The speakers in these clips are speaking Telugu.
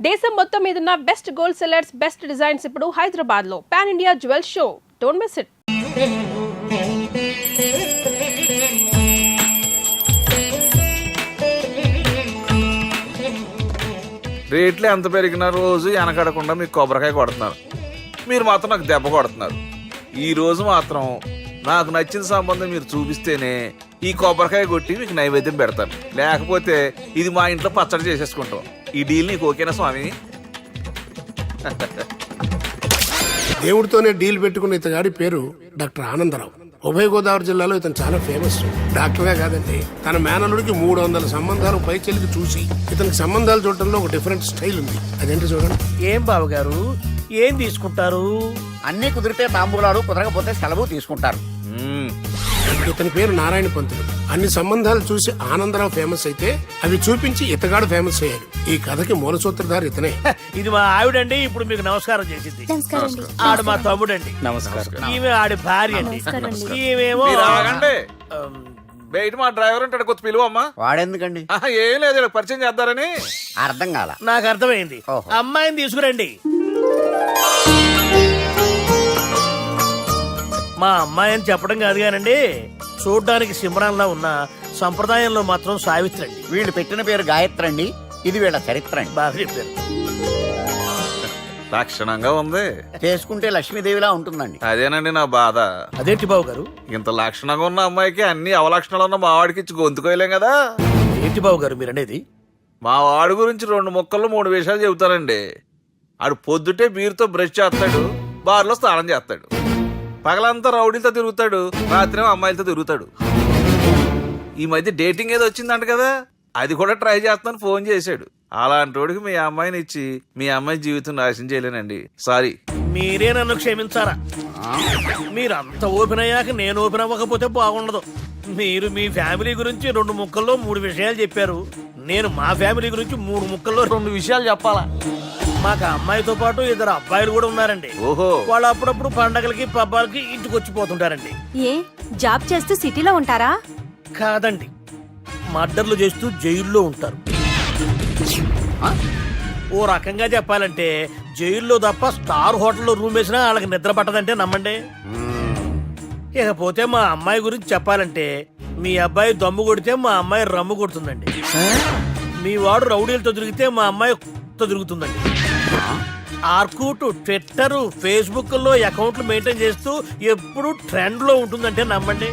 దేశం మొత్తం మీదున్న best gold sellers, best designs ఇప్పుడు హైదరాబాద్ లో pan India jewel show. Don't miss it. రేట్లు ఎంత పెరిగిన రోజు వెనకడకుండా మీకు కొబ్బరికాయ కొడుతున్నారు, మీరు మాత్రం నాకు దెబ్బ కొడుతున్నారు. ఈ రోజు మాత్రం నాకు నచ్చిన సంబంధం మీరు చూపిస్తేనే ఈ కొబ్బరికాయ కొట్టి మీకు నైవేద్యం పెడతాను, లేకపోతే ఇది మా ఇంట్లో పచ్చడి చేసేసుకుంటాం. ఈ డీల్ నీకు ఓకేనా స్వామి? దేవుడితోనే డీల్ పెట్టుకున్న ఇతగాడి పేరు డాక్టర్ ఆనందరావు. ఉభయ గోదావరి జిల్లాలో ఇతను చాలా ఫేమస్. డాక్టర్గా కాదండి, తన మేనల్లుడికి 300 సంబంధాలు పైచెలికి చూసి ఇతనికి సంబంధాలు చూడటంలో ఒక డిఫరెంట్ స్టైల్ ఉంది. అదేంటి చూడండి. ఏం బావగారు, ఏం తీసుకుంటారు? అన్ని కుదిరితే తాంబూలాలు, కుదరకపోతే సెలవు తీసుకుంటారు. ఇతని పేరు నారాయణ పంతులు. అన్ని సంబంధాలు చూసి ఆనందరావు ఫేమస్ అయితే అవి చూపించి ఇతగాడు ఫేమస్ అయ్యాడు. ఈ కథకి మూల సూత్రధారి ఇతనే. ఇది మా ఆవిడండి, ఇప్పుడు మీకు నమస్కారం చేసింది. ఆడు మా తమ్ముడండి. నమస్కారం. ఈమె ఆడి భార్య అండి. ఈమెమో మీరు ఆగండి. బయట మా డ్రైవర్ ఉంటాడు, కొత్త పిలువమ్మా. వాడెందుకండి? ఏం లేదు, ఇలా పరిచయం చేద్దారని. అర్థం కాల. నాకు అర్థమైంది. ఓహో. అమ్మాయిని తీసుకురండి. మా అమ్మాయి అని చెప్పడం కాదు కానండి, చూడ్డానికి సింహరాన్లా ఉన్న సంప్రదాయంలో మాత్రం సావిత్రి అండి. వీళ్ళు పెట్టిన పేరు గాయత్రి అండి. ఇది వీళ్ళ చరిత్ర అండి. బాగా చెప్పారు. లక్షణంగా ఉంది. చేసుకుంటే లక్ష్మీదేవిలా ఉంటుందండి. అదేనండి నా బాధ. అదేంటి బాబు గారు? ఇంత లక్షణంగా ఉన్న అమ్మాయికి అన్ని అవలక్షణాలు ఉన్న మా వాడికి ఇచ్చి గొంతుకోయలేం కదా. ఏంటి బాబు గారు మీరు అనేది? మా వాడి గురించి 2 ముక్కల్లో 3 విషయాలు చెబుతానండి. ఆడు పొద్దుటే బీరుతో బ్రష్ చేస్తాడు, బార్లో స్నానం చేస్తాడు, పగలంతా రౌడీలతో తిరుగుతాడు, రాత్రి అమ్మాయిలతో తిరుగుతాడు. ఈ మధ్య డేటింగ్ ఏదో వచ్చిందంట కదా, అది కూడా ట్రై చేస్తాను ఫోన్ చేశాడు. అలాంటి వాడికి మీ అమ్మాయిని ఇచ్చి మీ అమ్మాయి జీవితం నాశనం చేయలేనండి. సారీ. మీరే నన్ను క్షమించారా? మీరు అంత ఓపెన్ అయ్యాక నేను ఓపెన్ అవ్వకపోతే బాగుండదు. మీరు మీ ఫ్యామిలీ గురించి 2 ముక్కల్లో 3 విషయాలు చెప్పారు. నేను మా ఫ్యామిలీ గురించి 3 ముక్కల్లో 2 విషయాలు చెప్పాలా? మాకు అమ్మాయితో పాటు 2 అబ్బాయిలు కూడా ఉన్నారండి. ఓహో. వాళ్ళు అప్పుడప్పుడు పండగలకి పబ్బాలకి ఇంటికి వచ్చిపోతుంటారండి. ఏ జాబ్ చేస్తూ సిటీలో ఉంటారా? కాదండి, మర్డర్లు చేస్తూ జైల్లో ఉంటారు. ఓ రకంగా చెప్పాలంటే జైల్లో తప్ప స్టార్ హోటల్లో రూమ్ వేసినా వాళ్ళకి నిద్ర పట్టదంటే నమ్మండి. ఇకపోతే మా అమ్మాయి గురించి చెప్పాలంటే మీ అబ్బాయి దమ్ము కొడితే మా అమ్మాయి రమ్ము కొడుతుందండి. మీ వాడు రౌడీలతో తిరిగితే మా అమ్మాయి తిరుగుతుందండి. ఆర్కూట్, ట్విట్టర్, ఫేస్బుక్ లో అకౌంట్లు మెయింటైన్ చేస్తూ ఎప్పుడు ట్రెండ్ లో ఉంటుందంటే నమ్మండి.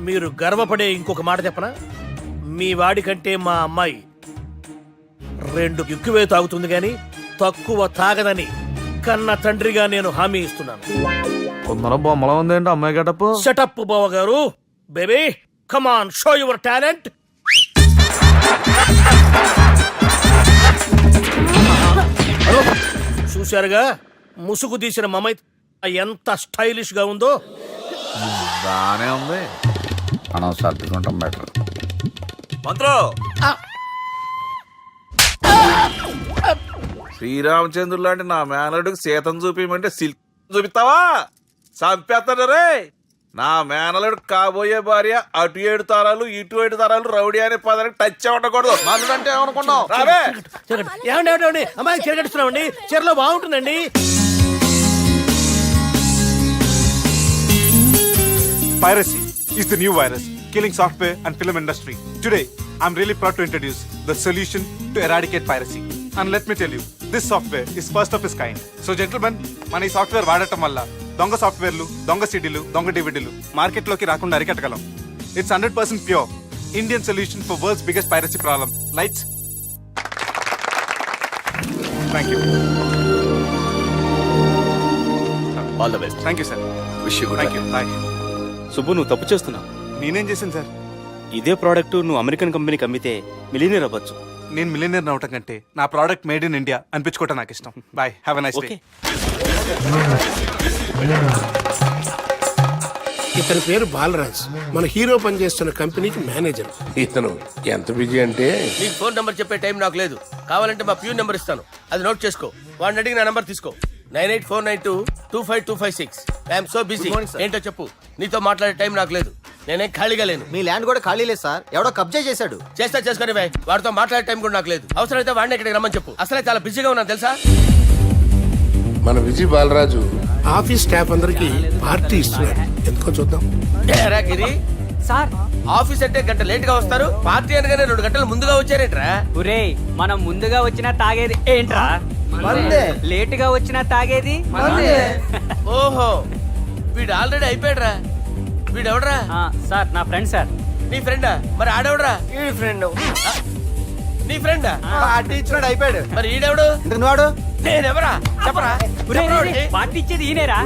మీరు గర్వపడే ఇంకొక మాట చెప్పనా? మీ వాడి కంటే మా అమ్మాయి 2 ఎక్కువే తాగుతుంది గాని తక్కువ తాగదని కన్న తండ్రిగా నేను హామీ ఇస్తున్నాను. కొందరు బొమ్మలా ఉందేంటి అమ్మాయి గడప? సెటప్ బావ గారు. Baby come on, show your talent. చూశారుగా ముసుగు తీసిన మమై ఎంత స్టైలిష్ గా ఉందో. బానే ఉంది. మనం సర్దుకుంటాం బెటర్. మంత్రో, శ్రీరామచంద్రుడు లాంటి నా మేనలుడికి సీతను చూపించమంటే సిల్క్ చూపిస్తావా? చంపేస్తాడు రే. నా మేనలుడు కాబోయే భార్య అటు 7 తరాలు ఇటు 7 తరాలు రౌడీ అనే పదానికి టచ్ ఉండకూడదు. మనడు అంటే ఏమనుకున్నావు? రావే. ఏమండి అమ్మాయికి చీర కట్టిస్తున్నామండి. చీరలో బాగుంటుందండి. Piracy is the new virus killing software and film industry. Today, I'm really proud to introduce the solution to eradicate piracy. And let me tell you, this software is first of its kind. So gentlemen, మన ఈ సాఫ్ట్వేర్ వాడటం వల్ల దొంగ సాఫ్ట్వేర్లు, దొంగ సిడీలు, దొంగ డివిడీలు మార్కెట్లోకి రాకుండా అరికట్టగలం. It's 100% pure Indian solution for world's biggest piracy problem. Lights. Thank you. All the best. Thank you, sir. Wish you good Thank you. Bye. Subbu, నువ్వు తప్పు చేస్తున్నావు. నేనేం చేశాను సార్? ఇదే ప్రోడక్ట్ నువ్వు అమెరికన్ కంపెనీకి అమ్మితే మిలియనీర్ అవ్వచ్చు. నేను మిలియనర్ అవటం కంటే నా ప్రోడక్ట్ మేడ్ ఇన్ ఇండియా అనిపించుకోవటం నాకు ఇష్టం. Bye, have a nice day. Okay. ఇతని పేరు బాలరాజ్. మన హీరో పనిచేస్తున్న కంపెనీకి మేనేజర్. ఇతను ఎంత బిజీ అంటే నీకు ఫోన్ నెంబర్ చెప్పే టైం నాకు లేదు. కావాలంటే మా ప్యూన్ నెంబర్ ఇస్తాను, అది నోట్ చేసుకో. వాడిని అడిగి నా నెంబర్ తీసుకో. 9849225256. I'm so busy. ఏంటో చెప్పు. నీతో మాట్లాడే టైం నాకు లేదు. నేనేం ఖాళీగా లేను. మీ ల్యాండ్ కూడా ఖాళీ లేదు సార్, ఎవడో కబ్జా చేశాడు. చేస్తా చేసుకుని వాడితో మాట్లాడే టైం కూడా నాకు లేదు. అవసరమైతే వాడిని ఇక్కడికి రమ్మని చెప్పు. అసలే చాలా బిజీగా ఉన్నాను తెలుసా. మన విజయ్ బాలరాజు ఆఫీస్ స్టాఫ్ అందరికి పార్టీ ఇస్తున్నాడు. ఎందుకో చూద్దాం. ఏరా గిరి సార్ ఆఫీస్ అంటే గంట లేట్ గా వస్తారు, పార్టీ అనగానే 2 గంటలు ముందుగా వచ్చారేంట్రా? ఒరే మనం ముందుగా వచ్చినా తాగేది ఏంట్రా? లేట్ గా వచ్చినా తాగేది. ఓహో వీడు ఆల్రెడీ అయిపోయాడురా. వీడెవడరా? సార్ నా ఫ్రెండ్ సార్. నీ ఫ్రెండా? మరి ఆడెవడరా? ఫ్రెండ్ నీ ఫ్రెండా? పార్టీ ఇచ్చినాడు అయిపోయాడు. మరి ఈడెవడు? వాడు నేనెవరా చెప్పరా? పార్టీ ఇచ్చేది ఈనేరా?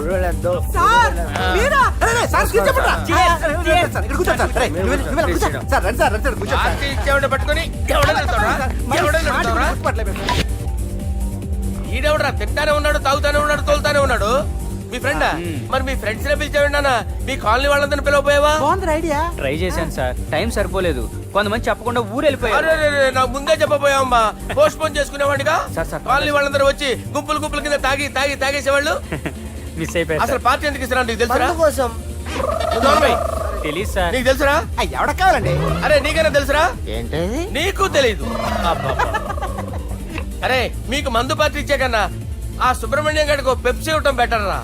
పార్టీ ఇచ్చేవాడిని పట్టుకొని ఈడెవడరా? తింటానే ఉన్నాడు, తాగుతానే ఉన్నాడు, తోలుతానే ఉన్నాడు. మీ ఫ్రెండా? మరి మీ ఫ్రెండ్స్ నే పిలిచేవాడి అన్న. మీ కాలనీ వాళ్ళందరినీ పిలవపోయావా? ట్రై చేశాను సార్, టైం సరిపోలేదు. కొంతమంది చెప్పకుండా ఊరు వెళ్ళిపోయారు. నాకు ముందే చెప్పబోయావమ్మా. పోస్ట్ పోన్ చేసుకునేవాడిగా. సార్, కాలనీ వాళ్ళందరూ వచ్చి గుంపులు గుంపుల కింద తాగేసేవాళ్ళు. మిస్ అయిపోయారు. అసలు పార్టీ ఎందుకు ఇస్తున్నా నీకు తెలుసురా? తెలీదు సార్. నీకు తెలుసురా? ఎవడ కావాలండి? అరే నీకైనా తెలుసురా? ఏంటి నీకు తెలీదు. అరే మీకు మందు పార్టీ ఇచ్చే కన్నా ఆ సుబ్రహ్మణ్యం గారికి పెప్సీ ఇవ్వటం బెటర్ రా.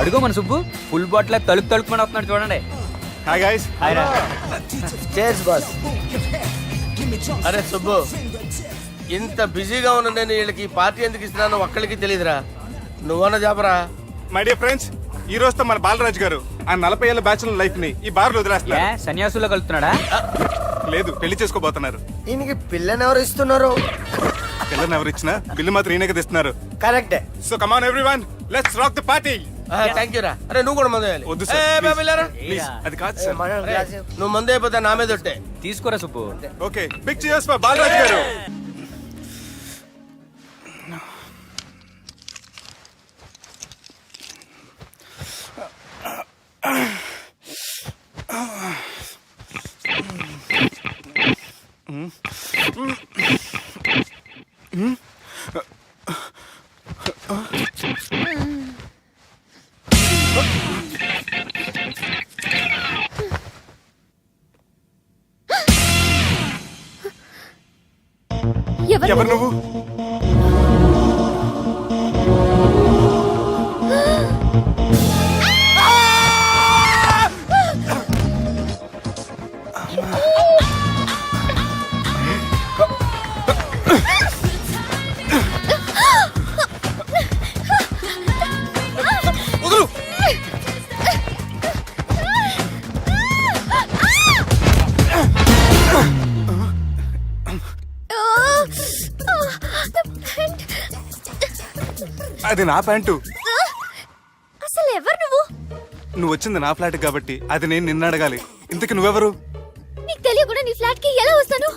అడుగు మన సుబ్బు ఫుల్ బాటిల్ తలుపుమని వస్తున్నాడు చూడండి. Hi guys. అరే సుబ్బు ఇంత బిజీగా ఉన్న నేను వీళ్ళకి ఈ పార్టీ ఎందుకు ఇస్తున్నాను ఒక్కడికి తెలియదురా. నువ్వన్న చెప్పరా? మై డియర్ ఫ్రెండ్స్, ఈ రోజుతో మన బాలరాజు గారు ఆ 40 ఏళ్ల బ్యాచులర్ లైఫ్ ని ఈ బార్ లో వదిలేస్తున్నారు. సన్యాసుల్లో కలుపుతున్నాడా? లేదు, పెళ్లి చేసుకోబోతున్నారు. ఈయనకి పిల్లని ఎవరు ఇస్తున్నారు? పిల్లని ఎవరు ఇచ్చినా బిల్లు మాత్రం ఈయనకి తెస్తున్నారు. కరెక్టే. So come on everyone, let's rock the party. Thank you రా. అరే నువ్వు కూడా మందు వేయాలి. వద్దు ఏ, సార్, బాబు వెళ్ళారా? ప్లీజ్. అది కాదు సార్. నువ్వు మందు అయిపోతే నా మీద ఒట్టే. తీసుకోరా Subbu. Okay, big cheers for Balaraju గారు. ఎవరు నువ్వు? అది నా ప్యాంటు. అసలు ఎవరు నువ్వు? నువ్వు వచ్చింది నా ఫ్లాట్ కాబట్టి అది నేను నిన్ను అడగాలి. ఇంతకు నువ్వెవరు? నీకు తెలియకుండా నీ ఫ్లాట్ కి ఎలా వస్తాను?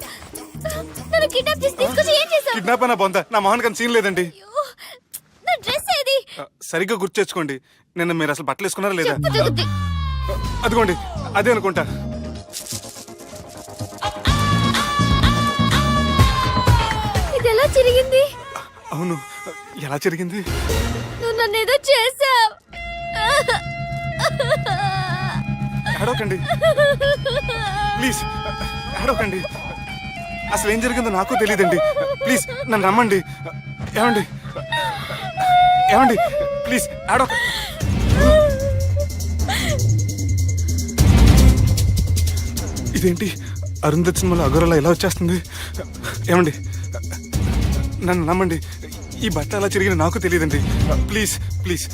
నన్ను కిడ్నాప్ చేసి తీసుకొచ్చి ఏం చేశావు? కిడ్నాప్ అన్న బొంద, నా మొహన్ కన్నా సీన్ లేదండి. నా డ్రెస్ ఏది? సరిగ్గా గుర్తు తెచ్చుకోండి. నిన్న మీరు అసలు బట్టలు వేసుకున్నారా లేదా? చెప్పు జగతి. అదిగోండి అదే అనుకుంటా. ఇది ఎలా జరిగింది? అవును, ఎలా జరిగింది? నువ్వు నన్ను ఏదో చేసావు. అడవకండి ప్లీజ్, అడవకండి. అసలు ఏం జరిగిందో నాకు తెలియదండి. ప్లీజ్ నన్ను రమ్మండి. ఏమండి ఏమండి ప్లీజ్ అడవ. ఇదేంటి అరుంధతి సినిమాలో అగోరలా ఎలా వచ్చేస్తుంది? ఏమండి నన్ను నమ్మండి, ఈ బట్ట అలా చిరిగిన నాకు తెలియదండి. ప్లీజ్ ప్లీజ్,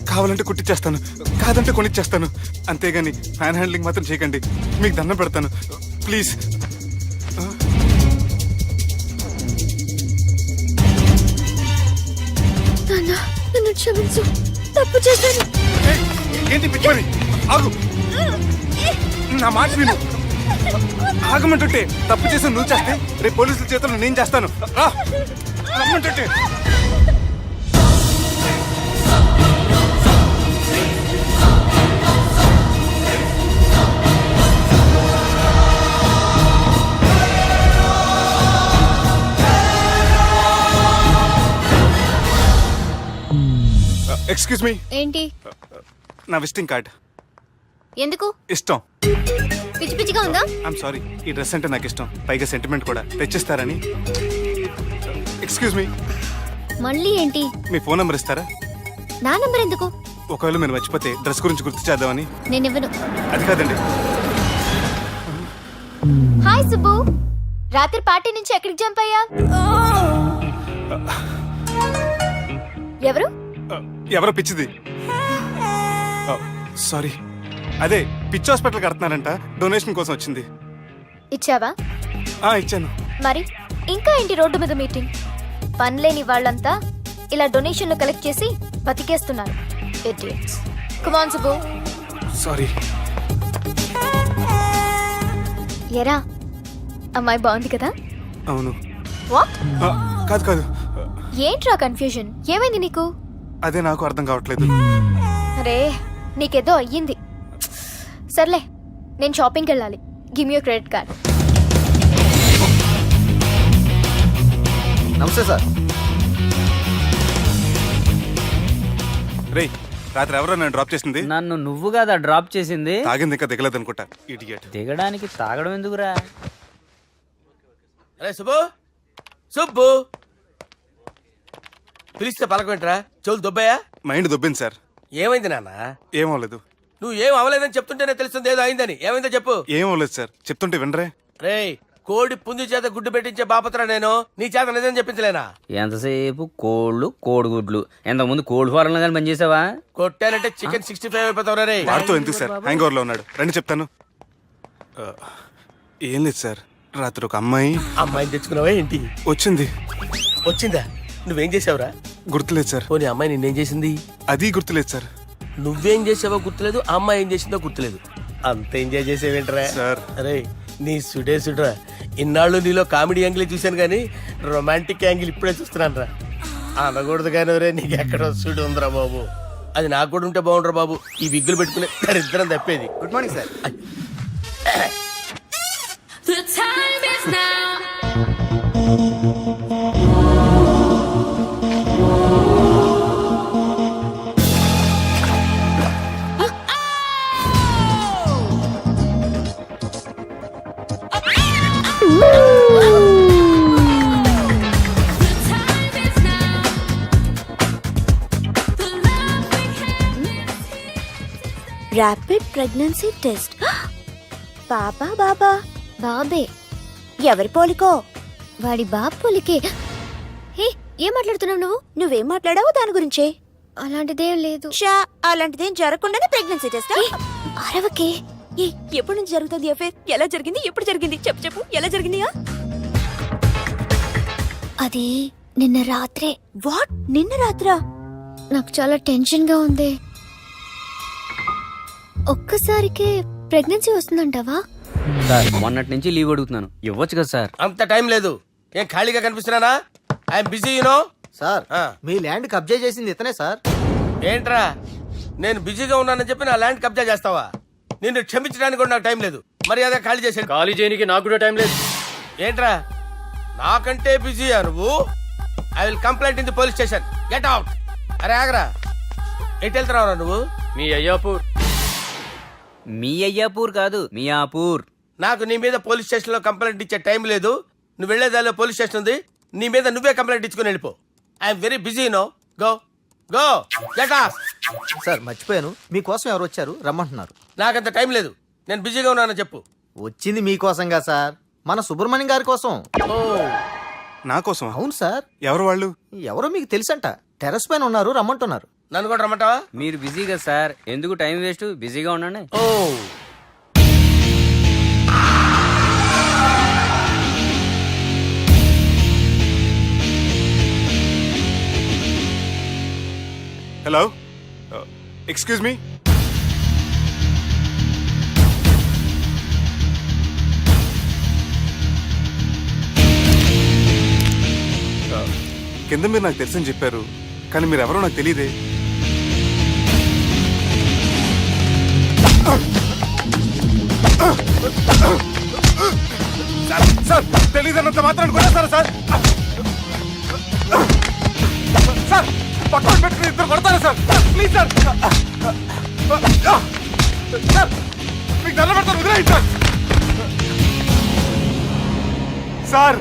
కావాలంటే కుట్టిచ్చేస్తాను, కాదంటే కొనిచ్చేస్తాను. అంతేగాని హ్యాండ్ హ్యాండ్లింగ్ మాత్రం చేయకండి, మీకు దండం పెడతాను ప్లీజ్. నన్ను క్షమించు, తప్పు చేశాను. ఏంటి పిచ్చిపని? ఆగు, నా మాట విను. ఆగమంటుంటే తప్పు చేసి నువ్వు చేస్తే రేపు పోలీసుల చేతుల్లో నేను చేస్తాను. రా రమ్మంటుంటే. ఎక్స్క్యూజ్ మీ, ఏంటి? నా విజిటింగ్ కార్డ్. ఎందుకు? ఇష్టం. పిచ్చి పిచ్చిగా ఉందా? ఐఎమ్ సారీ, ఈ డ్రెస్ అంటే నాకు ఇష్టం, పైగా సెంటిమెంట్ కూడా. తెచ్చిస్తారని. ఎక్స్క్యూజ్ మీ, మళ్ళీ ఏంటి? మీ ఫోన్ నెంబర్ ఇస్తారా? నా నంబర్ ఎందుకు? ఒకవేళ మీరు మర్చిపోతే డ్రెస్ గురించి గుర్తు చేద్దామని. నేను ఇవ్వను. అది కాదండి. హాయ్ సుబ్బు, రాత్రి పార్టీ నుంచి ఎక్కడికి జంప్ అయ్యా? ఎవరు? ఎవరో పిచ్చిది. సారీ, అదే పిచ్చి హాస్పిటల్ కడుతున్నారంట, డొనేషన్ కోసం వచ్చింది. ఇచ్చావా? ఇచ్చాను. మరి ఇంకా ఏంటి రోడ్డు మీద మీటింగ్? పనిలేని వాళ్ళంతా ఇలా డొనేషన్లు కలెక్ట్ చేసి బతికేస్తున్నారు. Idiots. Come on, Subbu. Sorry. ఎరా, అమ్మాయి బాగుంది కదా? అవును. వాట్? కాదు కాదు, ఏంట్రా కన్ఫ్యూజన్? ఏమైంది నీకు? అదే నాకు అర్థం కావట్లేదు. అరే, నీకేదో అయ్యింది. సర్లే, నేను షాపింగ్కి వెళ్ళాలి. Give me your credit card. నమస్తే సార్. రేయ్, రాత్రి ఎవరో నన్ను డ్రాప్ చేసింది? నన్ను నువ్వు కదా డ్రాప్ చేసింది. తాగింది ఇంకా దిగలేదు అనుకుంటా. ఇడియట్. దిగడానికి తాగడం ఎందుకురా? అరే సుబ్బు, సుబ్బు పిలిస్తే పలకమంటరా? చెవులు దొబ్బాయా? Mind దొబ్బింది sir. ఏమైంది నాన్న? ఏమవలేదు. నువ్వు ఏం అవలేదని చెప్తుంటేనే తెలుస్తుంది ఏదో అయిందని. ఏమైందో చెప్పు. ఏమవలేదు సార్, చెప్తుంటే వినరే. రేయ్, కోడి పుంజు చేత గుడ్డు పెట్టించే బాపత్ర నేను. నీ చేత నిజం చెప్పించలేనా? ఎంతసేపు కోళ్ళు కోడిగుడ్లు. ఎంతకుముందు కోడి ఫారంలో కానీ పనిచేసావా? కొట్టానంటే చికెన్ 65 అయిపోతావు రే. వాడితో ఎందుకు సార్, హ్యాంగ్ ఓవర్ లో ఉన్నాడు. రండి చెప్తాను. ఏం లేదు సార్, రాత్రి ఒక అమ్మాయిని తెచ్చుకున్నావా ఏంటి? వచ్చిందా? నువ్వేం చేసావురా? గుర్తులేదు సార్. పోనీ అమ్మాయి నిన్నేం చేసింది? అది గుర్తులేదు సార్. నువ్వేం చేసావో గుర్తులేదు, ఆ అమ్మాయి ఏం చేసిందో గుర్తులేదు. అంత ఎంజాయ్ చేసేవేంట్రా సార్? అరే నీ సుడే సుడ్రా. ఇన్నాళ్ళు నీలో కామెడీ యాంగిల్ చూశాను కానీ రొమాంటిక్ యాంగిల్ ఇప్పుడే చూస్తున్నాను రా. అనకూడదు కానీ రే, నీకు ఎక్కడ సుడు ఉందిరా బాబు. అది నాకు కూడా ఉంటే బాగుండ్రా బాబు. ఈ విగ్గులు పెట్టుకునే ఇద్దరం తప్పేది. Good morning sir. Rapid pregnancy test. బాబా బాబా బాబే. ఎవరి పోలికో? వాడి బాబు పోలికే. హే, ఏం మాట్లాడుతున్నావు నువ్వు? నువ్వేం మాట్లాడావు దాని గురించే? అలాంటిదేం లేదు. అలాంటిదేం జరగకుండానే ప్రెగ్నెన్సీ టెస్ట్? అరవకే. ఎప్పటి నుంచి జరుగుతుంది అఫేర్? ఎలా జరిగింది? ఎప్పుడు జరిగింది? చెప్పు చెప్పు, ఎలా జరిగింది? అది నిన్న రాత్రే. వాట్? నిన్న రాత్రా? నాకు చాలా టెన్షన్ గా ఉంది. ఒక్కసారికే ప్రెగ్నెన్సీ వస్తుందంటావా? సార్, మొన్నటి నుంచి లీవ్ అడుగుతున్నాను, ఇవ్వచ్చు కదా సార్? అంత టైం లేదు. ఏం ఖాళీగా కనిపిస్తున్నానా? I'm busy you know. సార్, మీ ల్యాండ్ కబ్జా చేసింది ఇతనే సార్. ఏంట్రా, నేను బిజీగా ఉన్నానని చెప్పి నా ల్యాండ్ కబ్జా చేస్తావా? నిన్ను క్షమించడానికి కూడా నాకు టైం లేదు. మరి అదే ఖాళీ చేసాడు. ఖాళీ చేయడానికి నాకు కూడా టైం లేదు. ఏంట్రా, నాకంటే బిజీయా నువ్వు? I will complaint in the police station. Get out. అరే ఆగరా, ఎటు వెళ్తున్నావురా నువ్వు? మీ అయ్యాపూర్. మీ అయ్యాపూర్ కాదు, మియాపూర్. నాకు నీ మీద పోలీస్ స్టేషన్ లో కంప్లైంట్ ఇచ్చే టైం లేదు. నువ్వు వెళ్లేదాలో పోలీస్ స్టేషన్ ఉంది. నీ మీద నువ్వే కంప్లైంట్ ఇచ్చుకుని వెళ్ళిపో. I'm very busy no. Go go get off. Sir, మర్చిపోయాను, మీకోసం ఎవరు వచ్చారు, రమ్మంటున్నారు. నాకంత టైం లేదు, నేను బిజీగా ఉన్నానని చెప్పు. వచ్చింది మీకోసంగా సార్, మన సుబ్రహ్మణ్యం గారి కోసం. ఓ, నా కోసం? అవును సార్. ఎవరు వాళ్ళు? ఎవరో మీకు తెలుసంట, టెర్రస్ పైన ఉన్నారు, రమ్మంటున్నారు. నన్ను కూడా రమ్మంటావా? మీరు బిజీ కదా సార్, ఎందుకు టైం వేస్ట్? బిజీగా ఉండండి. ఓ, హలో, ఎక్స్క్యూజ్ మీ. కింద మీరు నాకు తెలుసని చెప్పారు, కానీ మీరు ఎవరో నాకు తెలియదే. సార్, తెలియదన్నంత మాత్రం కూడా సార్. సార్, పక్కన పెట్టుకుని ఇద్దరు కొడతారా సార్? Please sir. సార్ మీకు దండం పెడతాను, వదిలేయండి సార్. సార్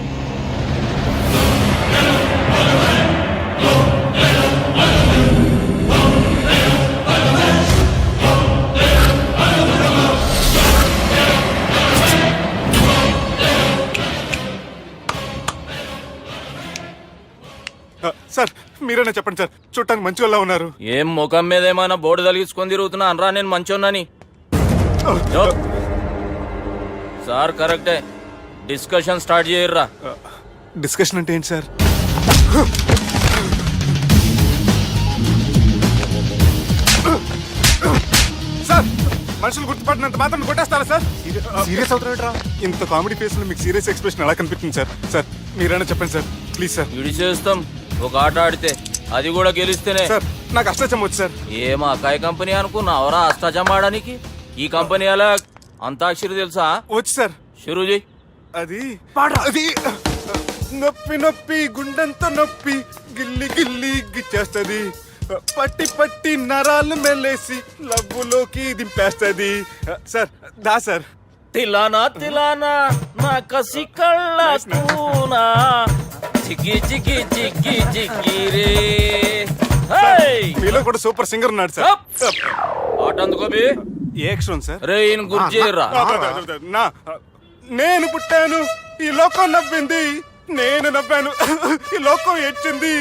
సార్ మీరైనా చెప్పండి సార్, చూడటానికి మంచి వాళ్ళ ఉన్నారు. ఏం ముఖం మీద ఏమైనా బోర్డు తలిగించుకొని తిరుగుతున్నా అనరా నేను మంచోన్నాని? సార్ కరెక్టే, డిస్కషన్ స్టార్ట్ చేయర్రా. డిస్కషన్ అంటే ఏంటి సార్? సార్ మనుషులు గుర్తుపడినంత మాత్రం కొట్టేస్తారా సార్? సీరియస్ అవుతారా? ఇంత కామెడీ ఫేస్ లో మీకు సీరియస్ ఎక్స్ప్రెషన్ ఎలా కనిపిస్తుంది సార్? సార్ మీరైనా చెప్పండి సార్, ప్లీజ్ సార్. ఇడి చేస్తాం ఒక ఆట ఆడితే, అది కూడా గెలిస్తేనే. సార్ నాకు అష్టచం వచ్చు సార్. ఏం అకాయ కంపెనీ అనుకున్నావరా అష్టాచం ఆడడానికి? ఈ కంపెనీ అలా అంతాక్షరి తెలుసా? వచ్చు సార్. షురూజీ. అది అది నొప్పి నొప్పి గుండెంత నొప్పి గిల్లి గిల్లి గిచ్చేస్తుంది, పట్టి పట్టి నరాలు మెల్లేసి లవ్వులోకి దింపేస్తుంది. సార్ దా సార్. తిలానా తిలానా నా కసి కళ్ళ కూనా చిక్కి చిక్కి చిక్కి చిక్కి రే. మీలో కూడా సూపర్ సింగర్ ఉన్నాడు సార్. ఆట అందుకోబి ఏ అక్షరం సార్? రే ఈయన గుర్తు చేయర్రా. నా నేను పుట్టాను, ఈ లోకం నవ్వింది, నేను నవ్వాను, ఈ లోకం ఏడ్చింది,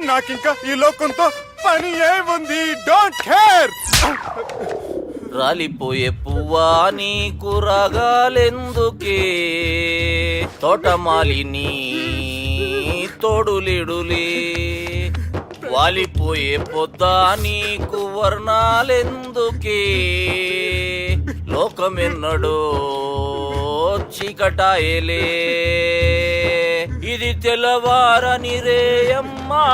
నాకింకా ఈ లోకంతో పని ఏముంది, డోంట్ కేర్. రాలిపోయే పువ్వా నీకు రాగాలెందుకే, తోటమాలిని తోడులిడులే, వాలిపోయే పొద్దా నీకు వర్ణాలెందుకే, లోకమెన్నడో చీకటాయలే, ఇది తెల్లవారని రేయమ్మా.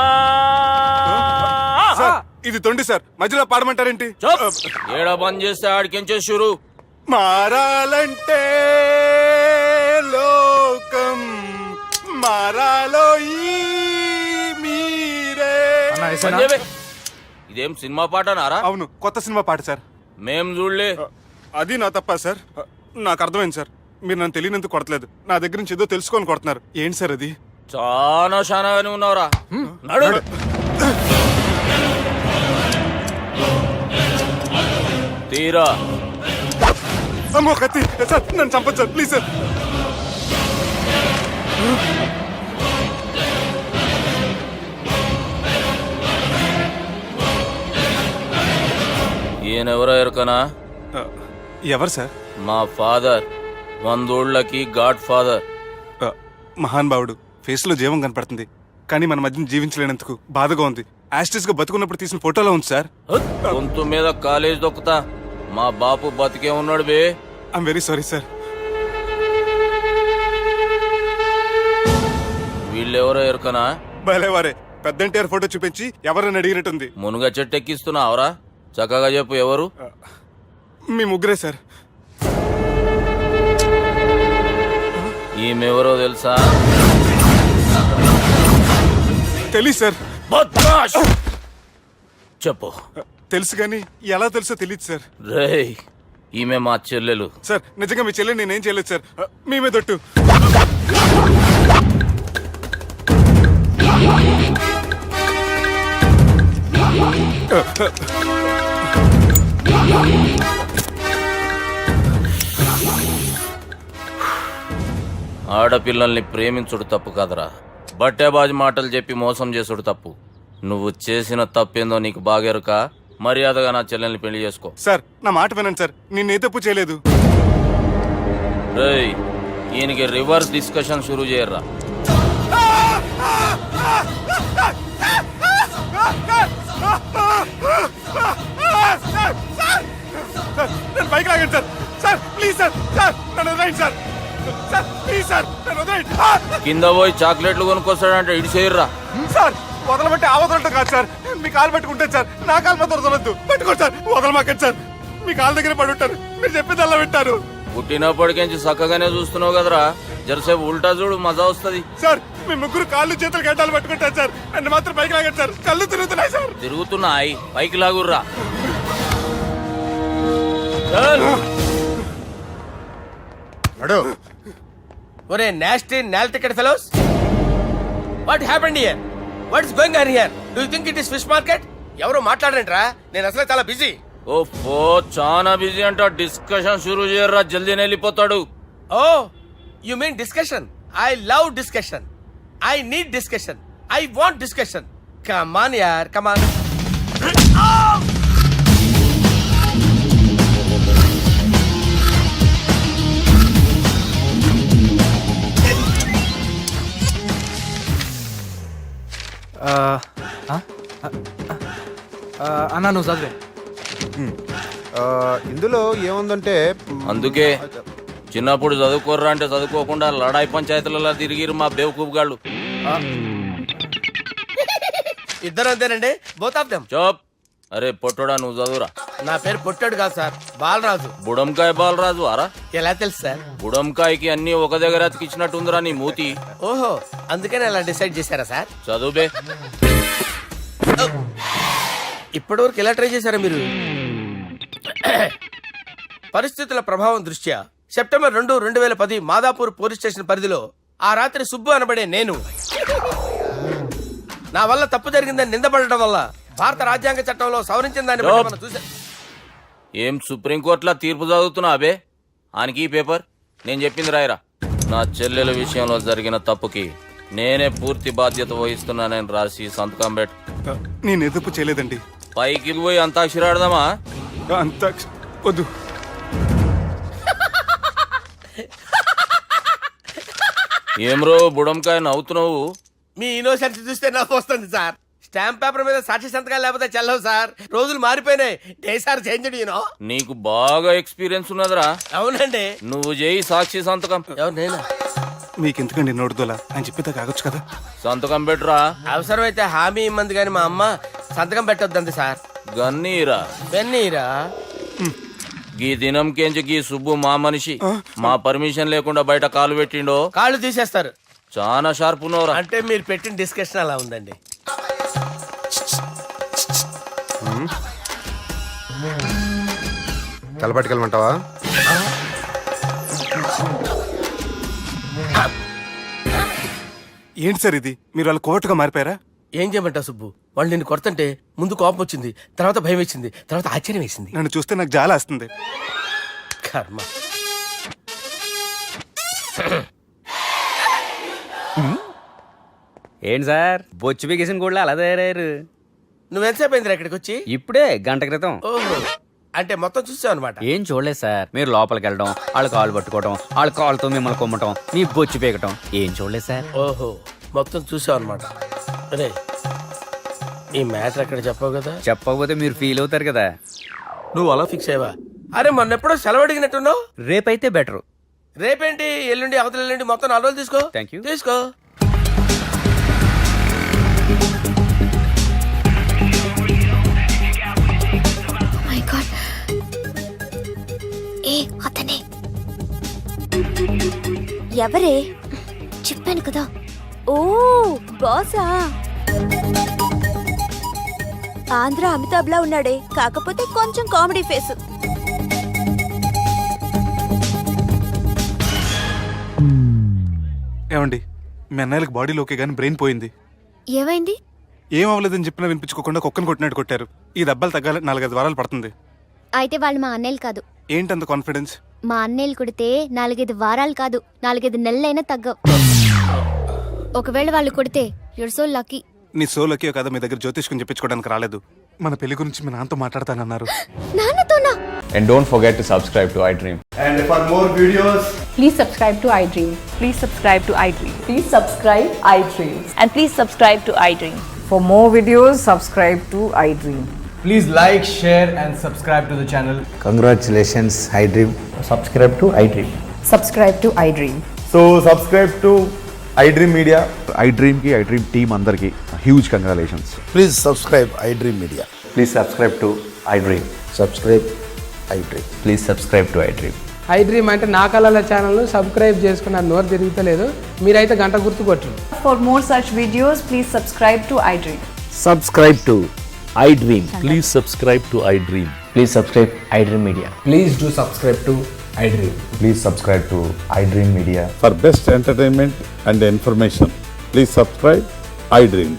సార్ ఇది తొండి సార్, మధ్యలో పాడమంటారేంటి? ఏడ బంద్ చేస్తే ఆడికించే షురు. మారాలంటే లోకం మారాలో ఈ మీరే. ఇదేం సినిమా పాట నారా? అవును, కొత్త సినిమా పాట సార్. మేం చూడలే. అది నా తప్ప సార్. నాకు అర్థమైంది సార్, మీరు నన్ను తెలియనందుకు కొడతలేదు, నా దగ్గర నుంచి ఏదో తెలుసుకొని కొడుతున్నారు. ఏంటి సార్ అది? చాలా శానాగానే ఉన్నావురా. నడు. తీరా. అమ్మో కత్తి సార్, నన్ను చంపదు సార్, ప్లీజ్ సార్. ఈయనెవరో ఎరకనా? ఎవరు సార్? మా ఫాదర్, 100 గాడ్ ఫాదర్. మహాన్ భావుడు, ఫేస్ లో జీవం కనపడుతుంది, కానీ మన మధ్యన జీవించలేనందుకు బాధగా ఉంది. యాస్టిస్ గా బతుకున్నప్పుడు తీసిన ఫోటోలో ఉంది సార్. గొంతు మీద కాలేజ్ దొక్కుతా. మా బాపు బతికే ఉన్నాడు బే. I'm very sorry sir. వీళ్ళెవరో ఎరకనా? భలేవారే, పెద్ద ఎన్టీఆర్ ఫోటో చూపించి ఎవరని అడిగినట్టుంది. మునుగ చెట్టు ఎక్కిస్తున్నావురా? చక్కగా చెప్పు ఎవరు? మీ ముగ్గురే సార్. ఈమెవరో తెలుసా? తెలీదు సార్. బద్మాష్. చెప్పు. తెలుసు కానీ ఎలా తెలుసో తెలియదు సార్. రేయ్, ఈమె మా చెల్లెలు. సార్ నిజంగా మీ చెల్లెని నేనేం చేయలేదు సార్, మీ మీద ఒట్టు. ఆడపిల్లల్ని ప్రేమించుడు తప్పు కాదురా, బట్టేబాజు మాటలు చెప్పి మోసం చేసుడు తప్పు. నువ్వు చేసిన తప్పేందో నీకు బాగెరుక. మర్యాదగా నా చెల్లెల్ని పెళ్లి చేసుకో. సార్ నా మాట వినండి సార్, నేనే తప్పు చేయలేదు. రేయ్, ఈయనకి రివర్స్ డిస్కషన్ షురూ చేయర్రా. నేను బైక్ లాగండి sir. Sir please sir, sir నన్ను వదిలేయండి సార్. సార్ ప్లీజ్ సార్ నన్ను వదిలేయండి. కింద పోయి చాక్లెట్లు కొనుక్కొస్తాడంటే ఇటు చేయర్రా. సార్ వదలబట్టి ఆ వదలటం కాదు సార్, మీ కాలు పట్టుకుంటాను సార్, నా కాలు మాత్రం వదలొద్దు. పట్టుకోండి సార్, వదలమాకండి సార్. మీ కాలు దగ్గర పడి ఉంటారు, మీరు చెప్పింది అలా వింటారు. పుట్టినప్పటికేంచి చక్కగానే చూస్తున్నావు కదరా, జరసేపు ఉల్టా చూడు, మజా వస్తుంది. సార్ మీ ముగ్గురు కాళ్ళు చేతులు గడ్డాలు పట్టుకుంటారు సార్, నన్ను మాత్రం పైకి లాగండి సార్, కళ్ళు తిరుగుతున్నాయి సార్. తిరుగుతున్నాయి, పైకి లాగుర్రా. ఒరే nasty null ticket fellows, what happened here? What is going on here? Do you think it is fish market? ఎవరో మాట్లాడరంట్రా, నేను అసలే చాలా బిజీ. ఓ చాలా బిజీ అంట, డిస్కషన్ షురూ చేయర్రా, జల్దీ వెళ్ళిపోతాడు. Oh you mean discussion? I love discussion, I need discussion, I want discussion. Come on యార్, కమ్ ఆన్. అన్నా నువ్వు చదివే. ఇందులో ఏముందంటే అందుకే చిన్నప్పుడు చదువుకోర్రా అంటే చదువుకోకుండా లడాయి పంచాయతీలలో తిరిగిరు మా బేవకూపు గాళ్ళు. ఇద్దరు అంతేనండి, బోత్ ఆఫ్ దెమ్. చోప్. అరే పొట్టోడా, నువ్వు చదువురా. నా పేరు పొట్టాడు కాదు సార్, బాలరాజు. బుడంకాయ బాలరాజు అరా? ఎలా తెలుసు సార్? బుడంకాయకి అన్ని ఒక దగ్గర అతికిచ్చినట్టుందిరా నీ మూతి. ఓహో, అందుకని అలా డిసైడ్ చేశారా సార్? చదువుబే. ఇప్పటి వరకు ఎలా ట్రై చేశారా మీరు? పరిస్థితుల ప్రభావం దృష్ట్యా సెప్టెంబర్ 2, 2010 మాదాపూర్ పోలీస్ స్టేషన్ పరిధిలో ఆ రాత్రి సుబ్బు అనబడే నేను నా వల్ల తప్పు జరిగిందని నిందపడటం వల్ల భారత రాజ్యాంగ చట్టంలో సవరించిన దాన్ని బట్టి మనం చూసా. ఏం సుప్రీంకోర్టులో తీర్పు చదువుతున్నా అబే? ఆనికి ఈ పేపర్ నేను చెప్పింది రాయరా. నా చెల్లెల విషయంలో జరిగిన తప్పుకి నేనే పూర్తి బాధ్యత వహిస్తున్నానని రాసి సంతకం పెట్టు. నేను ఎదుపు చేయలేదండి. పైకి పోయి అంతాక్షరి ఆడదామా? అంత వద్దు. ఏమ్రో బుడంకాయ నవ్వుతున్నావు? మీ ఇన్నోసెన్స్ చూస్తే నాకు వస్తుంది సార్. స్టాంప్ పేపర్ మీద సాక్షి సంతకాలు లేకపోతే చెల్లవు సార్. రోజులు మారిపోయినాయి, డే సార్ చేంజ్. నీకు బాగా ఎక్స్పీరియన్స్ ఉన్నదిరా. అవునండి. నువ్వు చేయి సాక్షి సంతకం. ఎవరు నేనా? మీకెందుకండి నోడుదోలా అని చెప్పితే కాగొచ్చు కదా. సంతకం పెట్టురా. అవసరమైతే హామీ ఇమ్మంది కానీ మా అమ్మ సంతకం పెట్టొద్దండి సార్. గన్నీరా పెన్నీరా? గీ దినంకేంచి గీ సుబ్బు మా మనిషి. మా పర్మిషన్ లేకుండా బయట కాలు పెట్టిండో కాళ్ళు తీసేస్తారు. చాలా షార్ప్ ఉన్నవరా. అంటే మీరు పెట్టిన డిస్కషన్ అలా ఉందండి. తలపట్టుకెళ్ళమంటావా? ఏంటి సార్ ఇది, మీరు వాళ్ళు కోర్టుగా మారిపోయారా? ఏం చేయమంటావు సుబ్బు? వాళ్ళు నిన్ను కొడుతుంటే ముందు కోపం వచ్చింది, తర్వాత భయం వేసింది, తర్వాత ఆశ్చర్యం వేసింది. నన్ను చూస్తే నాకు జాలి వస్తుంది. కర్మ. ఏంటి సార్ బొచ్చు బిగేసిన కూడా అలా తయారయ్యారు? నువ్వెంతసేపు అయిందిరా ఇక్కడికి వచ్చి? ఇప్పుడే గంట క్రితం. ఓహో, అంటే మొత్తం చూసావు అనమాట. ఏం చూడలేదు సార్. మీరు లోపలికి వెళ్ళడం, వాళ్ళ కాళ్ళు పట్టుకోవడం, వాళ్ళ కాళ్ళతో మిమ్మల్ని కొమ్మటం, మీ బొచ్చు పీకటం ఏం చూడలేదు సార్. ఓహో, మొత్తం చూసావు అనమాట. అరే ఈ మ్యాటర్ అక్కడ చెప్పావు కదా. చెప్పకపోతే మీరు ఫీల్ అవుతారు కదా. నువ్వు అలా ఫిక్స్ అయ్యవా? అరే మొన్నెప్పుడో సెలవు అడిగినట్టున్నావు. రేపైతే బెటరు. రేపేంటి, ఎల్లుండి, అవతల ఎల్లుండి, మొత్తం 4 రోజులు తీసుకో. Thank you. తీసుకో. మై గాడ్, ఏ అతనే ఎవరే? చెప్పాను కదా. ఓ బాసా. ఆంధ్ర అమితాబ్ లా ఉన్నాడే, కాకపోతే కొంచెం కామెడీ ఫేస్. ఏమండి, మీ అన్నయ్యలకు బాడీలో ఓకే కానీ బ్రెయిన్ పోయింది. ఏమైంది? ఏం అవ్వలేదని చెప్పినా వినిపించుకోకుండా కుక్కను కొట్టినట్టు కొట్టారు. ఈ దెబ్బలు తగ్గాలి 4-5 వారాలు పడుతుంది. అయితే వాళ్ళు మా అన్నయ్యలు కాదు. ఏంటంత కాన్ఫిడెన్స్? మా అన్నయ్యలు కొడితే 4-5 వారాలు కాదు, 4-5 నెలలైనా తగ్గవు. ఒకవేళ వాళ్ళు కొడితే యూర్ సో లక్కీ. నీ సోలోకి కదా మీ దగ్గర జ్యోతిష్కం చెప్పించుకోవడానికి రాలేదు. మన పెళ్లి గురించి మీ నాన్నతో మాట్లాడతానన్నారు. నాన్నతోనా? And don't forget to subscribe to iDream. And for more videos, please subscribe to iDream. Please subscribe to iDream. Please subscribe iDream. And please subscribe to iDream. For more videos, subscribe to iDream. please like, share and subscribe to the channel. Congratulations, iDream. Subscribe to iDream. Subscribe to iDream. So, subscribe to iDream Media. iDream ki iDream team andarki huge congratulations. Please subscribe iDream Media. Please subscribe to iDream. Subscribe iDream. Please subscribe to iDream. I dream అంటే నా కళల ఛానల్ను సబ్స్క్రైబ్ చేసుకున్న నోరు తిరుగుతలేదు. మీరైతే గంట గుర్తు కొట్టండి. For more such videos, please subscribe to iDream. Subscribe to I dream. Please subscribe to I dream. Please subscribe iDream Media. Please do subscribe to iDream. Please subscribe to iDream Media. For best entertainment and information, please subscribe iDream.